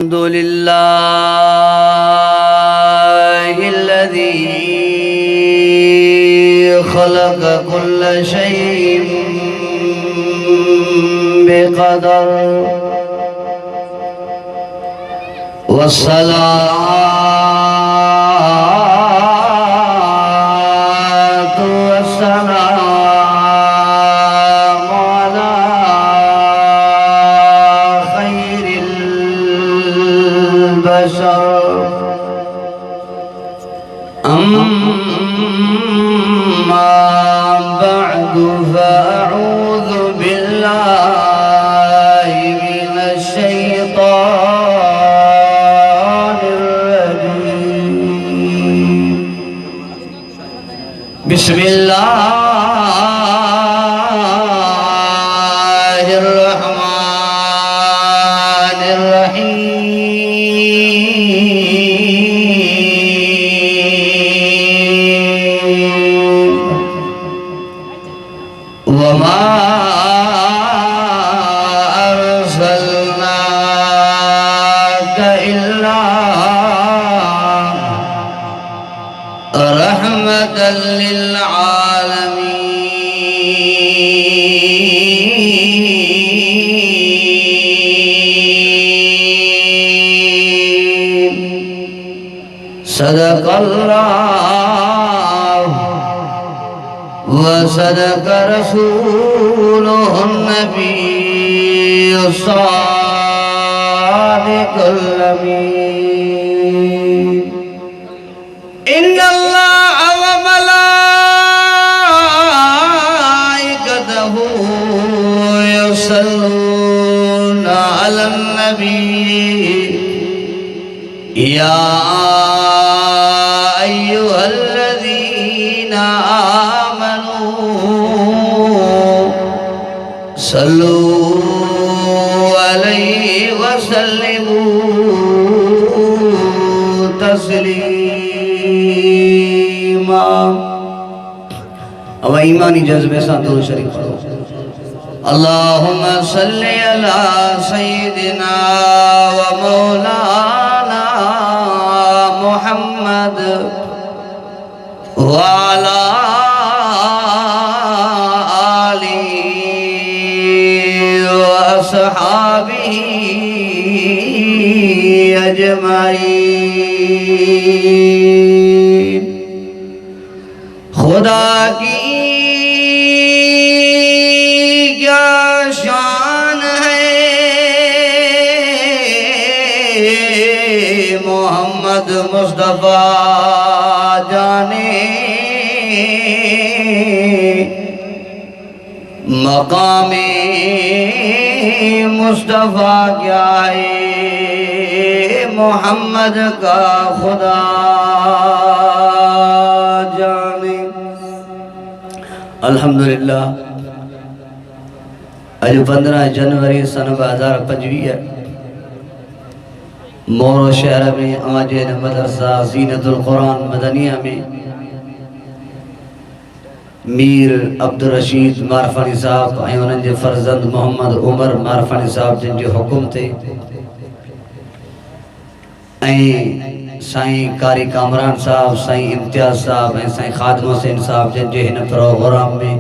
الحمد لله الذي خلق كل شيء بقدر والصلاة والسلام على خير البشر أما بعد فأعوذ بالله من الشيطان الرجيم بسم الله الرحمن الرحيم وما أرسلناك إلا رحمة للعالمين صدق الله وصدق رسوله النبي الصادق الأمين إن الله وملائكته يصلون على النبي يا أيها الذين آمنوا صلوا عليه وسلموا تسليما अब ईमानी जज्बे साथ दुरूद शरीफ पढ़ो अल्लाहुम्मा सल्ली अला सय्यिदिना व मौलाना मुहम्मद व अला आलिहि व अस्हाबिहि अजमाइन खुदा की क्या शान है मोहम्मद मुस्तफा जाने मकामे मुस्तफा क्या है मोहम्मद का खुदा जाने। अल्हम्दुलिल्लाह अज 15 जनवरी सन 2025 मोरो शहर में आज मदरसा ज़ीनतुल कुरान मदनिया में मीर अब्दुल रशीद मारफानी साहब ऐं उन्हनि जे फर्जंद मोहम्मद उमर मारफानी साहब जिन जे हुकुम थे साईं कारी कामरान साहब साईं इम्तियाज साहब ऐं साईं खादिम हुसैन साहब जिन जे हिन प्रोग्राम में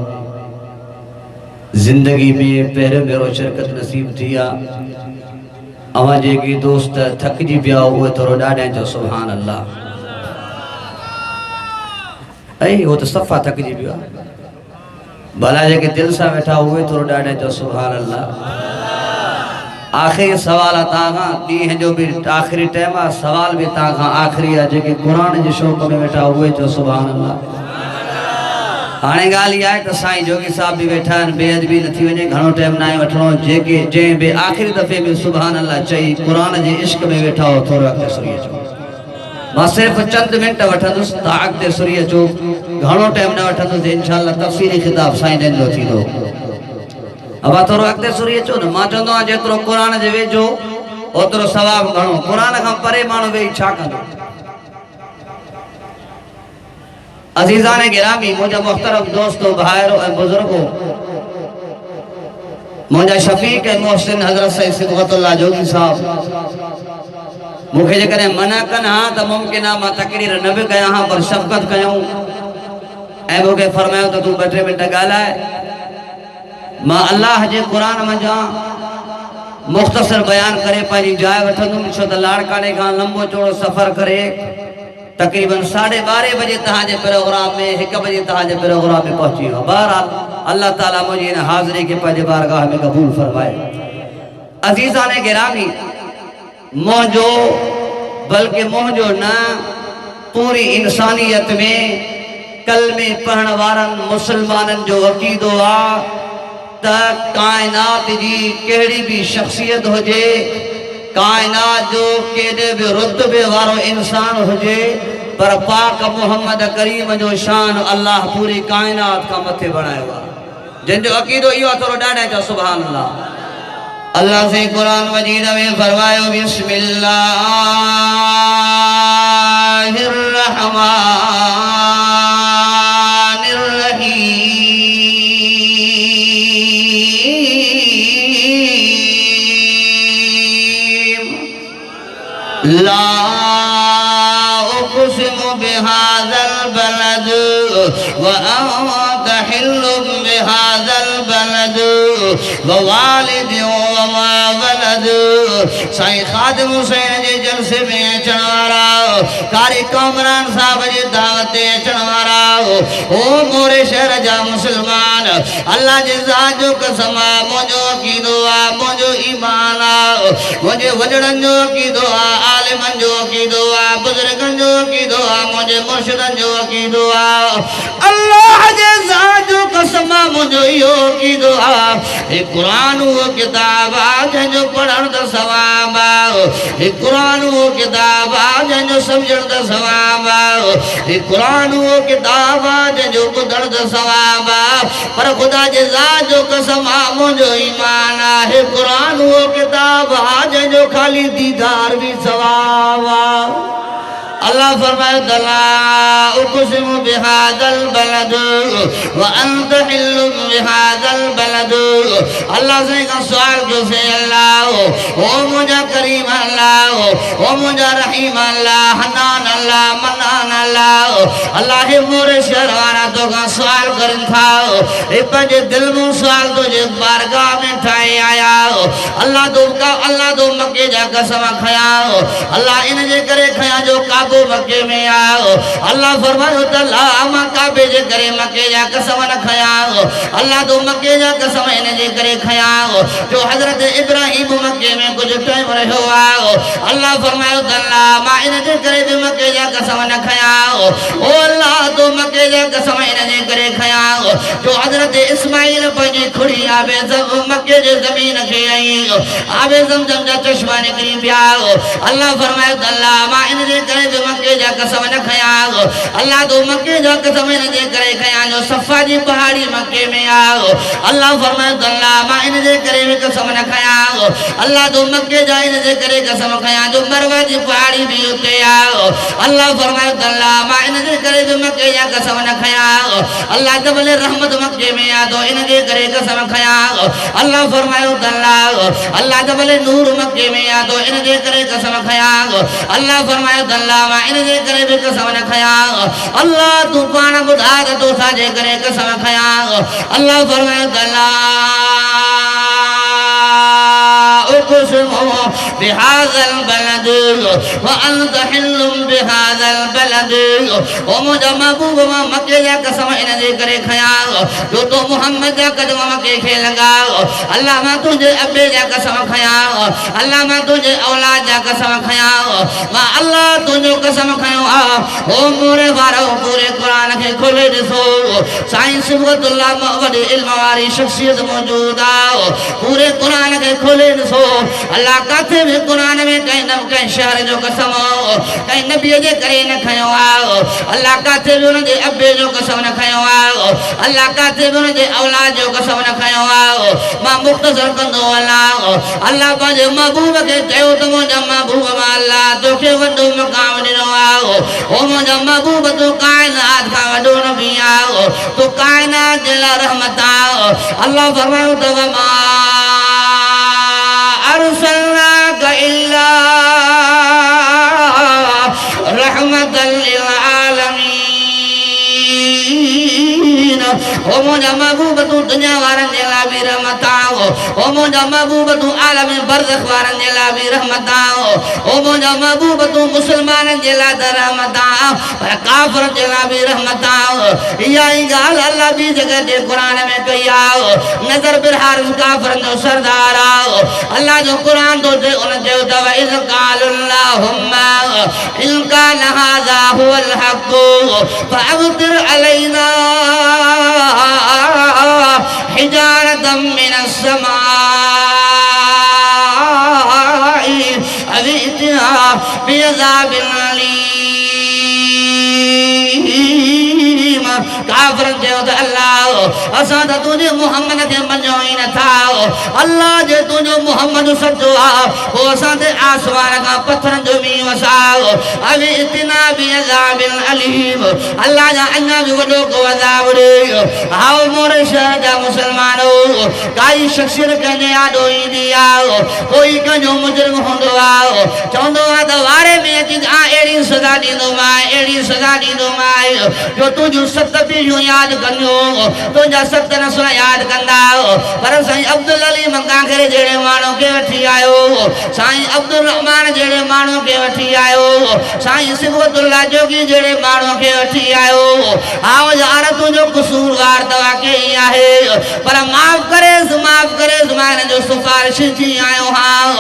ज़िंदगी में पहिरियों भेरो शिरकत नसीब थी आहे। अवां जेके दोस्त थकिजी पिया उहे थोरो ॾाढाइनि चओ सुभान अल्लाह। ऐं उहो त सफ़ा थकिजी पियो आहे। भला जेके दिलि सां वेठा उहे थोरो ॾाढाइनि चओ सुभान अल्लाह। आख़िरी सवाल आहे तव्हां खां, ॾींहं जो बि आख़िरी टाइम आहे, सवाल बि तव्हां खां आख़िरी आहे। जेके क़ुरान जे शौक़ में वेठा उहे चओ सुभान अल्लाह। हाणे ॻाल्हि इहा आहे त साईं जोगी साहब बि वेठा आहिनि, बेअदबी न थी वञे, घणो टाइम न आहे वठिणो। जेके जंहिं बि आख़िरी दफ़े में सुभान अल्लाह चई क़ुरान जे इश्क में वेठा हो थोरो अॻिते सुरी अचो। मां सिर्फ़ु चंद मिंट वठंदुसि, तव्हां अॻिते सुरी अचो, घणो टाइम न वठंदुसि। इंशाअल्लाह तफ़सीली ख़िताब साईं जन जो थींदो। अब थोरो अॻिते सुरी अचो न। मां चवंदो आहियां जेतिरो क़ुरान जे वेझो ओतिरो सवाब घणो। क़ुरान खां परे माण्हू वेही छा कंदो। अजीजान गिरामी मुझा मुख्तरम दोस्तों भाइरों और बुजुर्गों मुझा शफीक मोहसिन हजरत सईद सिद्दक़तुल्लाह जोगी साहब मुखे जेकरे मना कन हाँ तो मुमकिन है मां तकरीर न भी कया हाँ पर शफकत कयूं ऐं मुखे फरमायो तो तू 2-3 मिनट ॻाल्हाए मां अल्लाह जे कुरान मंझां मुख्तसर बयान करे पंहिंजी जाइ वठंदुमि छो त लाड़काने खां लंबो चौड़ो सफ़र करे तकरीबन 12:30 बजे तहांजे प्रोग्राम में 1 बजे तहांजे प्रोग्राम में पहुंची वियो बहरहाल अल्लाह ताला मुझे इन हाज़िरी के पंहिंजे बारगाह में कबूल फरमाए अजीज़ाने गिरामी मोहजो बल्कि मोहजो न पूरी इंसानियत में कलमे पढ़ण वारन मुसलमानन जो अकीदो आ त कायनात जी केड़ी भी शख्सियत होजे कायनात जो केड़े भी रुतबे वारो इंसान होजे पर पाक मोहम्मद करीम जो शान अल्लाह पूरी कायनात का मथे बनायो आ जिन जो अकीदो इहो थोरो ॾाढे जो सुभान अल्लाह अल्लाह से कुरान मजीद में फरमायो बिस्मिल्लाहिर रहमानिर रहीम ला उक़सिमु बिहाज़ल बलद व अंता हिल्लुम बिहाज़ल बलद व वालिदिन व मा वलद साईं खादिम हुसैन जे जलसे में अचण वारा कारी कामरान साहब जी दावत ते अचण वारा ओ मोरे शहर जा मुसलमान अल्लाह जे ज़ात जो कसम आ मुंहिंजो अक़ीदो आ मुंहिंजो ईमान आ मुंहिंजे वॾड़नि जो अक़ीदो आ आलिमनि जो अक़ीदो आ बुज़ुर्गनि जो अक़ीदो आ मुंहिंजे मुर्शिदनि जो अक़ीदो आ अल्लाह जे ज़ात जो कसम आ मुंहिंजो इहो अक़ीदो आ हे क़ुरान वो किताब आ जंहिंजो पढ़ण त सवाब आ हे क़ुरान वो किताब आ जंहिंजो सम्झण त सवाब आ हे क़ुरान वो किताब आ जंहिंजो ॿुधण त सवाब आ पर ख़ुदा जे ज़ात जो कसम आ मुंहिंजो ईमान आ हे क़ुरान वो किताब आ जंहिंजो ख़ाली दीदार भी सवाब आ अल्लाह फरमाए तला उक़सिमु बिहाज़ल बलद व अंत हिल्लुम बिहाज़ल बलद अल्लाह से का सवाल क्यों से अल्लाह ओ मुझा करीम अल्लाह ओ मुझा रहीम अल्लाह हन्नान अल्लाह मन्नान अल्लाह अल्लाह हे मोरे शहर वारा तो का सवाल करन था ए पंहिंजे दिल में सवाल तो जे बारगाह में ठाए आया अल्लाह तो मक्के जा कसम खया अल्लाह इन जे करे खया जो काबो मक्के में आओ अल्लाह फरमायो तला मां काबे जे करे मक्के जा कसम न खया अल्लाह तो मक्के जा कसम इन जे करे खया जो हजरत इब्राहिम मक्के में कुछ टाइम रहो आओ अल्लाह फरमायो तला मां इन जे करे भी मक्के जा कसम न खया ओ अल्लाह तो मक्के जा कसम इन जे करे खया जो हजरत इस्माइल पंहिंजी खुड़ी आबे सब मक्के जे जमीन खे आई आबे ज़मज़म जा चश्मा निकरी पिया अल्लाह फरमायो तला मां इन जे करे भी मक्के जा कसम न खया अल्लाह तो मक्के जा कसम इन जे करे खया जो सफा जी पहाड़ी मक्के में आओ अल्लाह फरमायो तला मां इन जे करे भी कसम न खया अल्लाह तो मक्के जा इन जे करे कसम खया जो मरवा जी पहाड़ी भी उते आओ अल्लाह फरमायो तला मां इन जे करे भी मक्के जा कसम न खया अल्लाह तबले रहमत मक्के में आ तो इन जे करे कसम खया अल्लाह फरमायो तला अल्लाह तबले नूर मक्के में आ तो इन जे करे कसम खया अल्लाह फरमायो तला मां इन जे करे भी कसम न खया अल्लाह तू पाण ॿुधा त तो साजे करे कसम खया अल्लाह फरमायो तला उक़सिमु बिहाज़ल बलद व अंत हिल्लुम बिहाज़ल बलद ओ मुझा महबूब मक्के जा कसम इन जे करे खया जो तो मोहम्मद जा कदम मक्के खे लगा अल्लाह मां तुझे अब्बे जा कसम खया अल्लाह मां तुझे औलाद जा कसम खया मां अल्लाह तुझो कसम खयो आ ओ मोरे वारो पूरे कुरान खे खोले ॾिसो साईं सिबगतुल्लाह वॾे इल्म वारी शख्सियत मौजूद आ पूरे कुरान खे खोले ॾिसो अल्लाह काथे भी कुरान में कहीं न कहीं शहर जो कसम कहीं नबी जे करे न खयो आ अल्लाह काथे भी उन जे अब्बे जो कसम न खयो आ अल्लाह काथे भी उन जे औलाद जो कसम न खयो आ मां मुख्तसर कंदो अल्लाह पंहिंजे महबूब खे चयो त मुंहिंजा महबूब अल्लाह तोखे वॾो मक़ाम ॾिनो आ ओ मुंहिंजा महबूब तू कायनात खां वॾो नबी आ तू कायनात जे लाइ रहमत आ अल्लाह फरमायो त वमा अरसलनाक इल्ला मुझा महबूब तू दुनिया वारन जे ला भी रहमत आओ ओ मुझा महबूब तू आलम बरज़ख वारन जे ला भी रहमत आओ ओ मुझा महबूब तू मुसलमानन जे ला रहमत आओ पर काफिर जे ला भी रहमत आओ या ही गाल अल्लाह भी जगह दे कुरान में कही आओ नजर बिरहार काफिर जो सरदार आओ अल्लाह जो कुरान तो दे उन जो दवा इज़ क़ालुल्लाहुम्मा इन कान हाज़ा हुवल हक़ फअम्तिर अलैना हिजारतम मिनस समाई अवितना बिअज़ाबिन अलीम काफिर जो अल्लाह असां त तुझे मोहम्मद खे मञो ई नथा अल्लाह जे तुझो मोहम्मद सचो आहे पोइ असां ते आसमान खां पत्थरनि जो मींहुं वसाओ अवी इतना बि अज़ाबिल अलीम अल्लाह जा अञा बि वॾो को अज़ाब ॾे आओ मोरे शहर जा मुसलमानो काई शख़्सियत कंहिंजे यादो ईंदी आहे कोई कंहिंजो मुजरिम हूंदो आहे चवंदो आहे त वारे में अची अहिड़ी सज़ा ॾींदोमांइ अहिड़ी सज़ा ॾींदोमांइ जो तुंहिंजूं 7 पीढ़ियूं यादि कंदियूं तुंहिंजा 7 नस्ल यादि कंदा पर साईं अब्दुल अली मंगाखिर जहिड़े माण्हू खे वठी आयो साईं अब्दुल रहमान जहिड़े माण्हू खे वठी आयो साईं सिबतुल्लाह जोगी जहिड़े माण्हू खे वठी आयो आओ यार तुंहिंजो कसूरवार त वाकई आहे पर माफ़ करेसि मां हिन जो सिफारिश थी आयो हां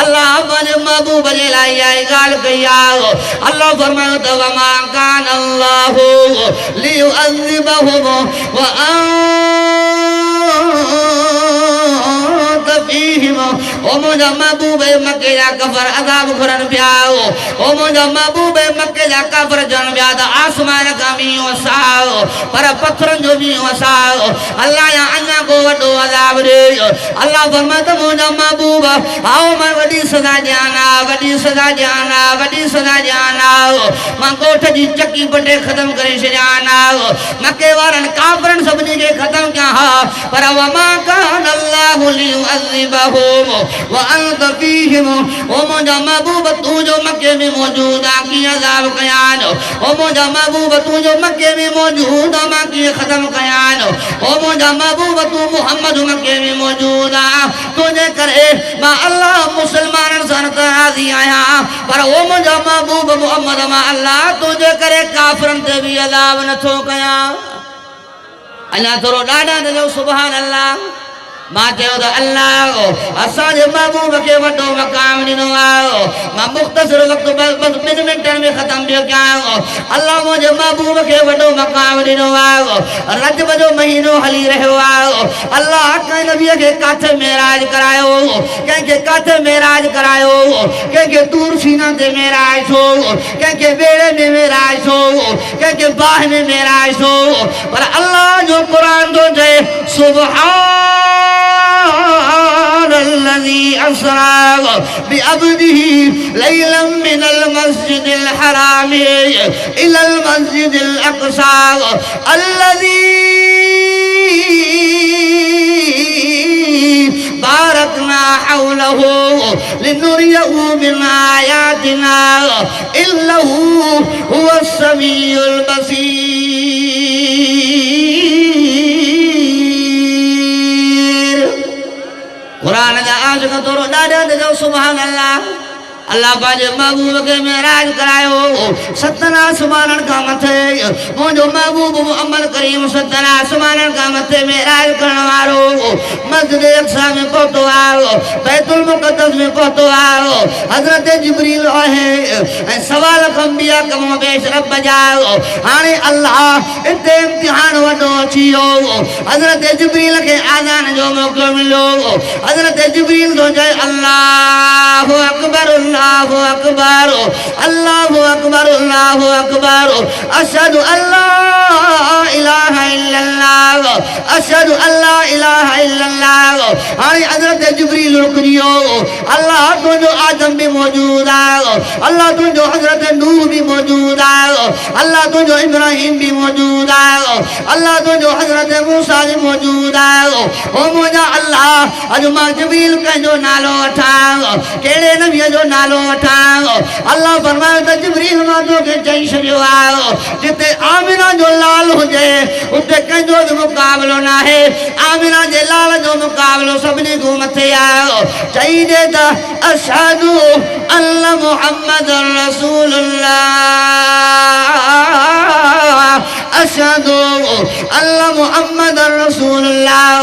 अल्लाह मुंहिंजे महबूब जे लाइ इहा ॻाल्हि कई आहे अल्लाह फरमायो त वमा कान अल्लाहु लियुअज़िबहुम व अंत फीहिम ओ मुंहिंजा महबूब मके जा कफर अज़ाब घुरनि पिया ओ मुंहिंजा महबूब मके जा कफर जन पिया त आसमान खां मींहुं वसाओ पर पत्थरनि जो मींहुं वसाओ अल्लाह जा अञा को वॾो अज़ाब ॾे अल्लाह फरमाए त मुंहिंजा महबूब आओ मां वॾी सज़ा ॾियाना वॾी सज़ा ॾियाना वॾी सज़ा ॾियाना मां ॻोठ जी चकी बटे ख़तमु करे छॾियाना मके वारनि काफ़िरनि सभिनी खे ख़तमु कया हा पर वमा कान अल्लाहु लियुअज़िबहुम व अंत फीहिम ओ मुंहिंजा महबूब तू जो मके में मौजूद आहे कीअं अज़ाब कयानि ओ मुंहिंजा महबूब तू जो मके में मौजूद आहे मां कीअं ख़तमु कयानि ओ मुंहिंजा महबूब तू मुहम्मद मके में मौजूद आहे तुंहिंजे करे मां अल्लाह मुसलमाननि सां राज़ी आहियां पर ओ मुंहिंजा महबूब मुहम्मद मां अल्लाह तुंहिंजे करे काफ़िरनि ते बि अज़ाब नथो कयां अञा थोरो ॾाढा त जो सुभान अल्लाह मां चयो त अल्लाह असांजे महबूब खे वॾो मक़ाम ॾिनो आहे मां मुख़्तसिर वक़्तु बस 2 मिंटनि में ख़तमु पियो कयां अल्लाह मुंहिंजे महबूब खे वॾो मक़ाम ॾिनो आहे रजब जो महीनो हली रहियो आहे अल्लाह कंहिं नबीअ खे काथे मेराज करायो कंहिंखे काथे मेराज करायो कंहिंखे तूर सीना ते मेराज थो कंहिंखे ॿेड़े में मेराज थो कंहिंखे बाहि में मेराज थो पर अल्लाह जो क़ुरान थो चए सुभान الذي أسرى بعبده ليلا من المسجد الحرام إلى المسجد الأقصى الذي باركنا حوله لنريه من آياتنا إنه هو السميع البصير قرآن जा आशिक़ थोरो ॾाढा त चओ सुभान अल्लाह अल्लाह पंहिंजे महबूब खे मेराज करायो 7 आसमाननि खां मथे मुंहिंजो महबूब मुहम्मद करीम 7 आसमाननि खां मथे मेराज करण वारो मस्जिद अक़सा में पहुतो आहे बैतुल मुक़द्दस में पहुतो आहे हज़रत जिब्रील आहे ऐं सवाल अंबिया कम बेश रब जा हाणे अल्लाह हिते इम्तिहान वॾो अची वियो हज़रत जिब्रील खे आज़ान जो मौक़ो मिलियो हज़रत जिब्रील थो चए अल्लाहु अकबर अल्लाहु अकबर अल्लाहु अकबर अल्लाहु अकबर अशहदु अल्ला इलाहा इल्लल्लाह अशहदु अल्ला इलाहा इल्लल्लाह हाणे हज़रत जिब्रील रुकियो अल्लाह तुंहिंजो आदम भी मौजूद आहे अल्लाह तुंहिंजो हज़रत नूह भी मौजूद आहे अल्लाह तुंहिंजो इब्राहिम भी मौजूद आहे अल्लाह तुंहिंजो हज़रत मूसा भी मौजूद आहे ओ मुंहिंजा अल्लाह अॼु मां जिब्रील कंहिंजो नालो वठां कहिड़े नबीअ जो नालो नालो वठाओ अल्लाह फरमायो त जिब्रील मां तोखे चई छॾियो आहे जिते आमिना जो लाल हुजे उते कंहिंजो बि मुक़ाबिलो न आहे आमिना जे लाल जो मुक़ाबिलो सभिनी खां मथे आहे चई ॾे त अशहदु अल्ला मुहम्मद रसूलुल्लाह अशहदु अल्ला मुहम्मद रसूलुल्लाह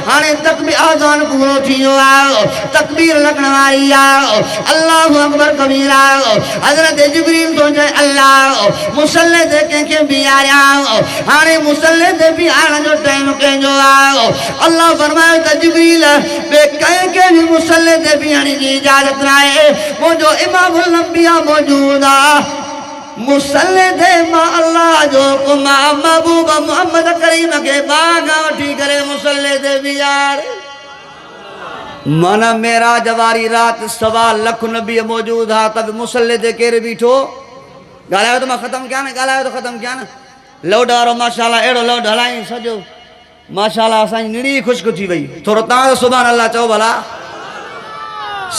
हाणे तकबीर आज़ान पूरो थी वियो आहे तकबीर लॻण वारी आहे अल्लाहु अकबर कबीरा हज़रत जिब्रील तो चए अल्लाह मुसल्ले ते कंहिंखे बीहारिया हाणे मुसल्ले ते बीहारण जो टाइम कंहिंजो आहे अल्लाह फरमायो त जिब्रील ॿिए कंहिंखे बि मुसल्ले ते बीहण जी इजाज़त न आहे मुंहिंजो इमामुल अंबिया मौजूद आहे मुसल्ले ते मां अल्लाह जो हुकुम महबूब मोहम्मद करीम खे बाग वठी करे मुसल्ले ते बीहार माना मेराज वारी रात 1.25 लख नबी मौजूद हा तब मुसल्ले ते केरु बीठो ॻाल्हायो त मां ख़तम कया न ॻाल्हायो त ख़तम कया न लौड वारो माशाल्लाह अहिड़ो लौड हलायूं सॼो माशाल्लाह असांजी निड़ी ख़ुश्क थी वई थोरो तव्हां सुभान अल्लाह चओ भला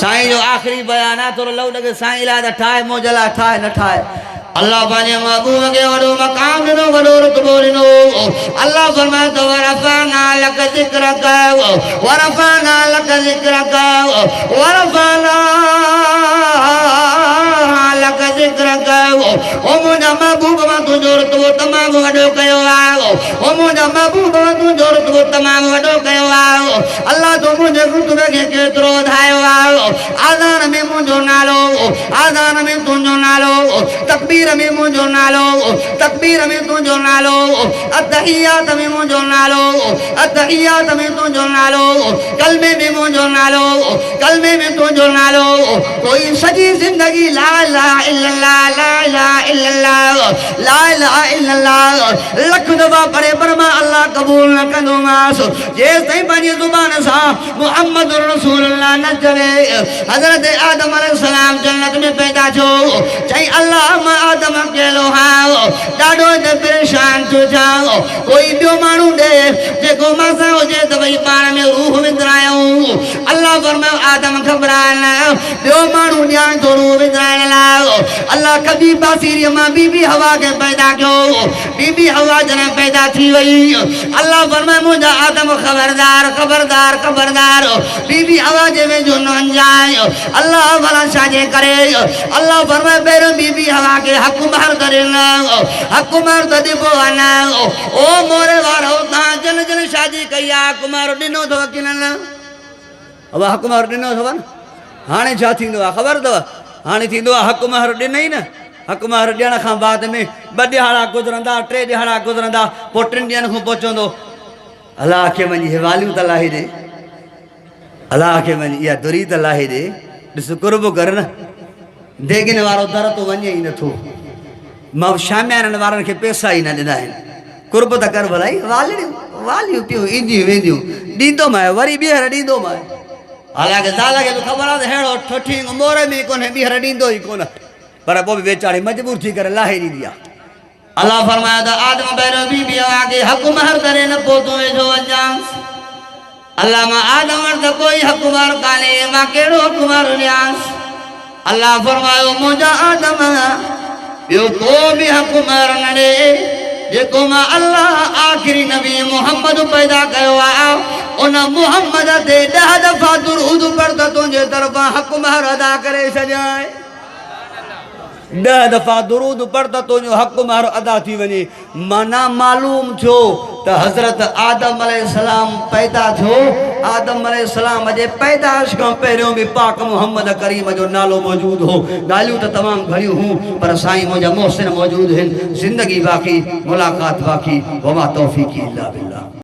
साईं जो आख़िरी बयान आहे थोरो लौड खे साईं लाइ त ठाहे मौज लाइ ठाहे न ठाहे अल्लाह पंहिंजे महबूब खे वॾो मक़ाम ॾिनो वॾो रुतबो ॾिनो अल्लाह फरमाए थो वरफ़अना लक ज़िक्रक वरफ़अना लक ज़िक्रक वरफ़अना लक ज़िक्रक ओ मुंहिंजा महबूब मां तुंहिंजो रुतबो तमामु वॾो कयो आहे ओ मुंहिंजा महबूब मां तुंहिंजो रुतबो तमामु वॾो कयो आहे अल्लाह तो मुंहिंजे रुतबे खे केतिरो वधायो आहे आज़ान में मुंहिंजो नालो आज़ान में तुंहिंजो नालो तकबीर में मुंहिंजो नालो तकबीर में तुंहिंजो नालो अतहियात में मुंहिंजो नालो अतहियात में तुंहिंजो नालो कलमे में मुंहिंजो नालो कलमे में तुंहिंजो नालो कोई सॼी ज़िंदगी ला इलाहा इल्लल्लाह ला इलाहा इल्लल्लाह ला इलाहा इल्लल्लाह लख दफ़ा पढ़े पर मां अल्लाह क़बूल न कंदोमांसि जेसिताईं पंहिंजी ज़ुबान सां मुहम्मद रसूलुल्लाह न चवे हज़रत आदम अलैहिस्सलाम जन्नत में पैदा थियो चई अल्लाह मां आदम अकेलो हां ॾाढो त परेशान थियो छा कोई ॿियो माण्हू ॾे जेको मासां हुजे त भई पाण में रूह विंदरायूं अल्लाह फरमायो आदम घबराए न ॿियो माण्हू ॼाण थो रूह विंदराइण लाइ अल्लाह कबी बासीरीअ मां बीबी हवा खे पैदा कयो बीबी हवा जॾहिं पैदा थी वई अल्लाह फरमाए मुंहिंजा आदम ख़बरदार ख़बरदार ख़बरदार बीबी हवा जे वेझो न वञाए अल्लाह भला छाजे करे अल्लाह फरमाए पहिरियों बीबी हवा के हक मार करे न हक मार त दिबो न ओ मोरे वारो तव्हां जन जन शादी कई आहे हक मार ॾिनो अथव की न अब हक मार ॾिनो अथव न हाणे छा थींदो आहे ख़बर अथव हाणे थींदो आहे हक मार ॾिनई न हक मार ॾियण खां बाद में 2 ॾिहाड़ा गुज़रंदा 3 ॾिहाड़ा गुज़रंदा पोइ 3 ॾींहंनि खां पहुचंदो अलाह खे वञी हिवालियूं त लाहे ॾे अलाह खे वञी इहा दुरी त लाहे ॾे ॾिस कुर्ब कर न देगिन वारो दर तो वञे ई नथो मां शामियाननि वारनि खे पैसा ई न ॾिना आहिनि कुर्ब त कर भलाई वालियूं पियूं ईंदियूं वेंदियूं ॾींदोमांइ वरी ॿीहर ॾींदोमांइ हालांकि ज़ाल खे त ख़बर आहे त अहिड़ो ठठी मोरे में कोन्हे ॿीहर ॾींदो ई कोन पर पोइ बि वेचारी मजबूर थी करे लाहे ॾींदी आहे अल्लाह फरमायो त आदम पहिरियों बीबी हवा खे हक महर करे न पोइ तूं वेझो वञांसि अल्लाह मां आदम वटि त कोई हक महर कान्हे मां कहिड़ो हक महर ॾियांसि अल्लाह फरमायो मुंहिंजा आदम ॿियो को बि हक महर न ॾे जेको मां अल्लाह आख़िरी नबी मुहम्मद पैदा कयो आहे उन मुहम्मद ते 10 दफ़ा दुरूद पढ़ त तुंहिंजे तरफ़ां हक महर अदा करे छॾियां 10 दफ़ा दुरूद पढ़ त तुंहिंजो हक महर अदा थी वञे माना मालूम थियो त हज़रत आदम अलैहिस्सलाम पैदा थियो आदम अलैहिस्सलाम जे पैदाइश खां पहिरियों बि पाक मुहम्मद करीम जो नालो मौजूद हो ॻाल्हियूं त तमामु घणियूं हूं पर साईं मुंहिंजा मोहसिन मौजूद आहिनि ज़िंदगी बाक़ी मुलाक़ात बाक़ी वमा तौफ़ीक़ी इल्ला बिल्लाह